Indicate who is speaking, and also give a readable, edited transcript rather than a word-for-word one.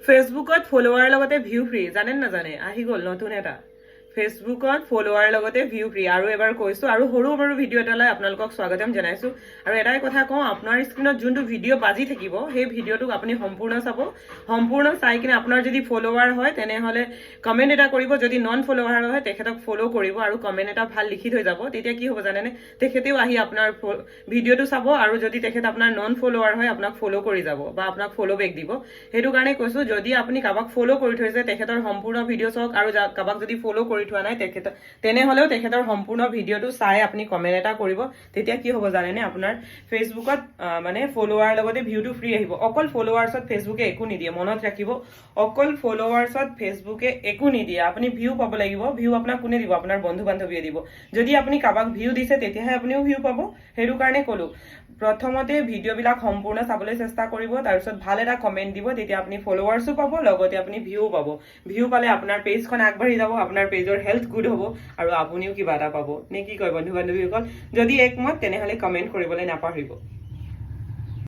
Speaker 1: ফেচবুকত ফলোৱাৰ লগতে view free জানে নাজানে আহি গ'ল নতুন এটা ফেচবুকত ফলোৱাৰ লগতে ভিউ ফ্ৰী আৰু এবাৰ কৈছো আৰু সৰু ভিডিঅ' এটালৈ আপোনালোকক স্বাগতম জনাইছো আৰু এটাই কথা কওঁ আপোনাৰ স্ক্ৰীনত যোনটো ভিডিঅ' বাজি থাকিব সেই ভিডিঅ'টোক আপুনি সম্পূৰ্ণ চাব সম্পূৰ্ণ চাই কিনে আপোনাৰ যদি ফলোৱাৰ হয় তেনেহলে কমেন্ট এটা কৰিব যদি নন ফলোৱাৰ হয় তেখেতক ফলো কৰিব আৰু কমেন্ট এটা ভাল লিখি থৈ যাব তেতিয়া কি হ'ব জানেনে তেখেতেও আহি আপোনাৰ ভিডিঅ'টো চাব আৰু যদি তেখেত আপোনাৰ নন ফলোৱাৰ হয় আপোনাক ফলো কৰি যাব বা আপোনাক ফলো বেক দিব সেইটো কাৰণে কৈছো যদি আপুনি কাবাক ফলো কৰি থৈছে তেখেতৰ সম্পূৰ্ণ ভিডিঅ' চাওক আৰু কাবাক যদি ফলো কৰি থোৱা নাই তেনেহলেও তেখেতৰ সম্পূৰ্ণ ভিডিঅ'টো চাই আপুনি কমেন্ট এটা কৰিব তেতিয়া কি হ'ব জানেনে আপোনাৰ ফেচবুকত মানে ফলোৱাৰ লগতে ভিউটো ফ্ৰী আহিব অকল ফলোৱাৰ্ছত ফেচবুকে একো নিদিয়ে মনত ৰাখিব অকল ফলোৱাৰ্ছত ফেচবুকে একো নিদিয়ে আপুনি ভিউ পাব লাগিব ভিউ আপোনাক কোনে দিব আপোনাৰ বন্ধু বান্ধৱীয়ে দিব যদি আপুনি কাবাক ভিউ দিছে তেতিয়াহে আপুনিও ভিউ পাব সেইটো কাৰণে কলো প্ৰথমতে ভিডিঅ'বিলাক সম্পূৰ্ণ চাবলৈ চেষ্টা কৰিব তাৰপিছত ভাল এটা কমেন্ট দিব তেতিয়া আপুনি ফলোৱাৰ্সও পাব লগতে আপুনি ভিউ পাব ভিউ পালে আপোনাৰ পেজখন আগবাঢ়ি যাব আপোনাৰ পেজৰ হেল্থ গুড হ'ব আৰু আপুনিও কিবা এটা পাব নে কি কয় বন্ধু বান্ধৱীসকল যদি একমত তেনেহলে কমেন্ট কৰিবলৈ নাপাহৰিব